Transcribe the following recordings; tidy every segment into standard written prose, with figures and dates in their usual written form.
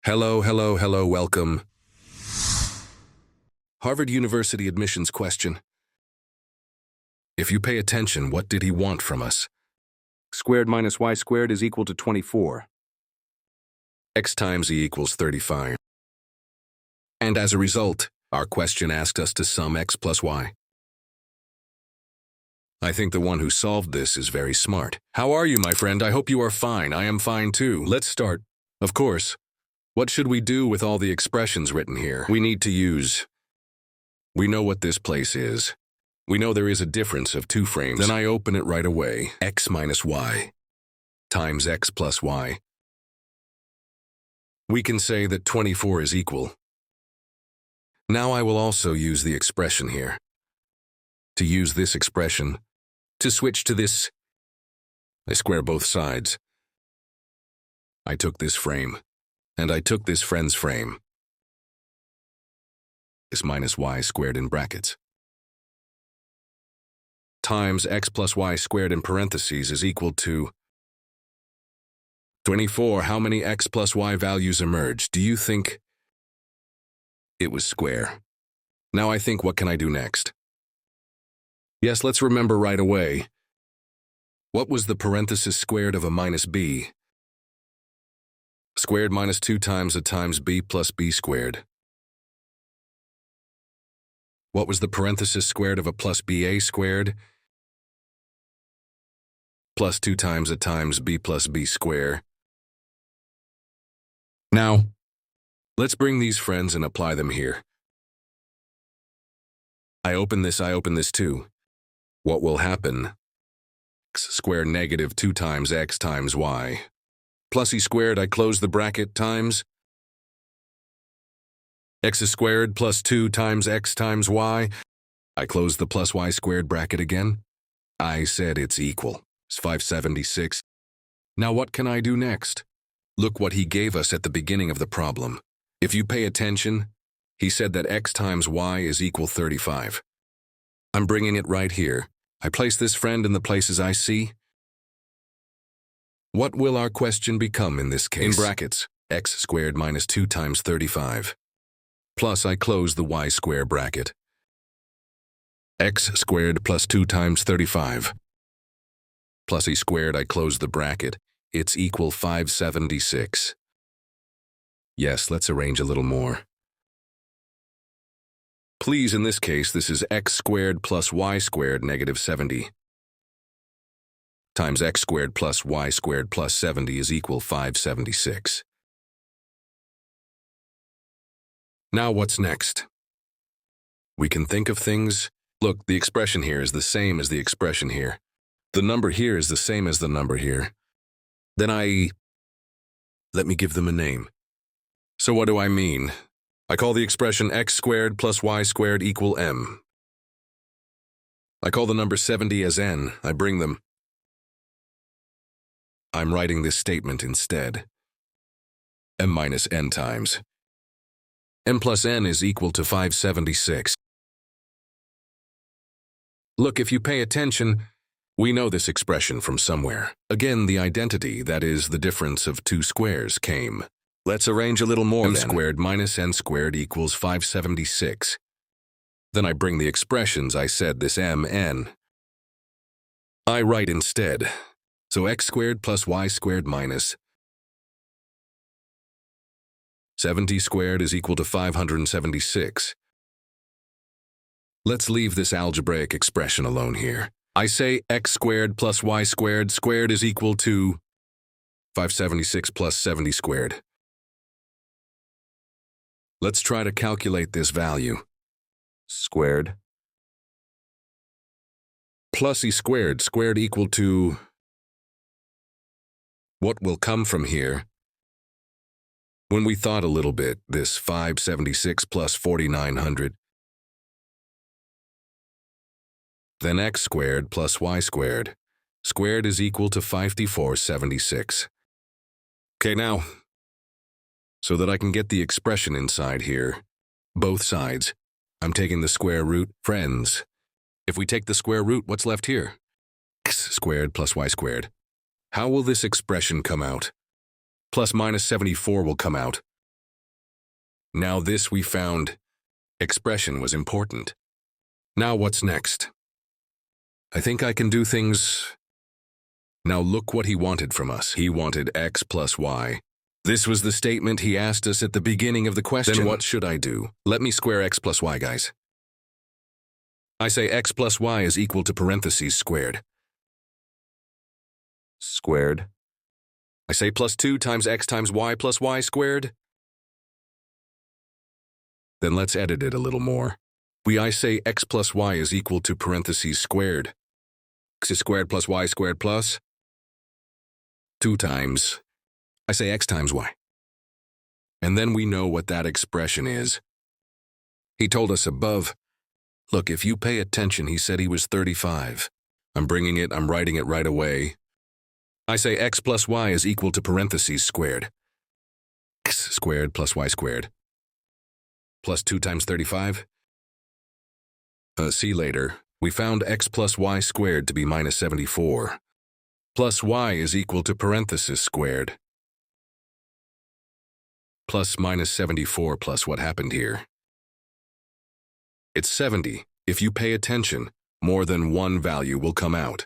Hello, hello, hello, welcome. Harvard University admissions question. If you pay attention, what did he want from us? Squared minus y squared is equal to 24. X times e equals 35. And as a result, our question asked us to sum x plus y. I think the one who solved this is very smart. How are you, my friend? I hope you are fine. I am fine too. Let's start. Of course. What should we do with all the expressions written here? We need to use. We know what this place is. We know there is a difference of two frames. Then I open it right away. X minus y times x plus y. We can say that 24 is equal. Now I will also use the expression here. To use this expression, to switch to this, I square both sides. I took this frame, and I took this friend's frame. This minus y squared in brackets times x plus y squared in parentheses is equal to 24. How many x plus y values emerge? Do you think it was square? Now I think, what can I do next? Yes, let's remember right away. What was the parenthesis squared of a minus b? Squared minus 2 times a times b plus b squared. What was the parenthesis squared of a plus ba squared? Plus 2 times a times b plus b square. Now, let's bring these friends and apply them here. I open this too. What will happen? X squared negative 2 times x times y. Plus e squared, I close the bracket, times x squared plus 2 times x times y. I close the plus y squared bracket again. I said it's equal. It's 576. Now what can I do next? Look what he gave us at the beginning of the problem. If you pay attention, he said that x times y is equal 35. I'm bringing it right here. I place this friend in the places I see. What will our question become in this case? In brackets, x squared minus 2 times 35. Plus I close the y square bracket. X squared plus 2 times 35. Plus e squared, I close the bracket. It's equal 576. Yes, let's arrange a little more. Please, in this case, this is x squared plus y squared negative 70. Times x squared plus y squared plus 70 is equal 576. Now what's next? We can think of things. Look, the expression here is the same as the expression here. The number here is the same as the number here. Then let me give them a name. So what do I mean? I call the expression x squared plus y squared equal m. I call the number 70 as n. I bring them. I'm writing this statement instead. M minus n times. M plus n is equal to 576. Look, if you pay attention, we know this expression from somewhere. Again, the identity, that is, the difference of two squares, came. Let's arrange a little more then. M squared minus n squared equals 576. Then I bring the expressions I said, this m, n. I write instead. So x squared plus y squared minus 70 squared is equal to 576. Let's leave this algebraic expression alone here. I say x squared plus y squared squared is equal to 576 plus 70 squared. Let's try to calculate this value. Squared plus e squared squared equal to, what will come from here? When we thought a little bit, this 576 plus 4900. Then x squared plus y squared squared is equal to 5476. Okay, now, so that I can get the expression inside here, both sides, I'm taking the square root, friends. If we take the square root, what's left here? X squared plus y squared. How will this expression come out? Plus minus 74 will come out. Now this we found expression was important. Now what's next? I think I can do things. Now look what he wanted from us. He wanted x plus y. This was the statement he asked us at the beginning of the question. Then what should I do? Let me square x plus y, guys. I say x plus y is equal to parentheses squared. Squared. I say plus 2 times x times y plus y squared. Then let's edit it a little more. I say x plus y is equal to parentheses squared. X is squared plus y squared plus 2 times. I say x times y. And then we know what that expression is. He told us above. Look, if you pay attention, he said he was 35. I'm writing it right away. I say x plus y is equal to parentheses squared. X squared plus y squared. Plus 2 times 35. See later. We found x plus y squared to be minus 74. Plus y is equal to parentheses squared. Plus minus 74 plus what happened here. It's 70. If you pay attention, more than one value will come out.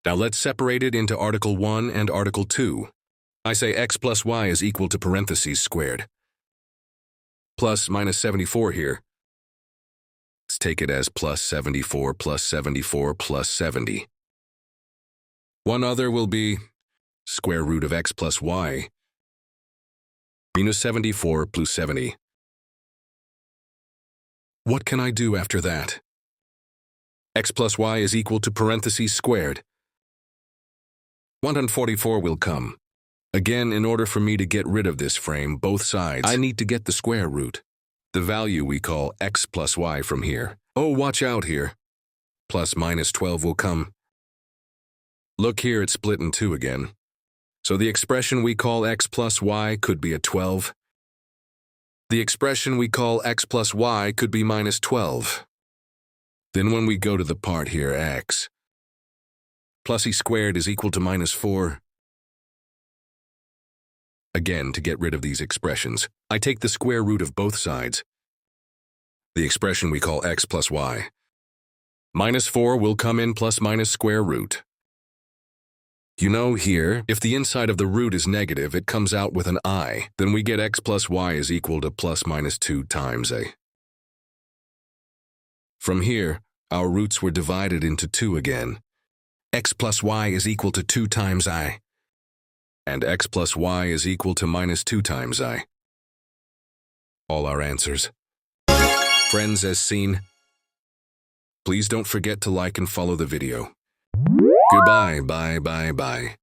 Now let's separate it into article 1 and article 2. I say x plus y is equal to parentheses squared. Plus minus 74 here. Let's take it as plus 74 plus 74 plus 70. One other will be square root of x plus y minus 74 plus 70. What can I do after that? X plus y is equal to parentheses squared. 144 will come. Again, in order for me to get rid of this frame, both sides, I need to get the square root. The value we call x plus y from here. Oh, watch out here. Plus minus 12 will come. Look here, it's split in two again. So the expression we call x plus y could be a 12. The expression we call x plus y could be minus 12. Then when we go to the part here, x plus e squared is equal to minus 4. Again, to get rid of these expressions, I take the square root of both sides. The expression we call x plus y. Minus 4 will come in plus minus square root. You know here, if the inside of the root is negative, it comes out with an I. Then we get x plus y is equal to plus minus 2 times a. From here, our roots were divided into 2 again. X plus y is equal to 2 times I. And x plus y is equal to minus 2 times I. All our answers. Friends, as seen, please don't forget to like and follow the video. Goodbye, bye.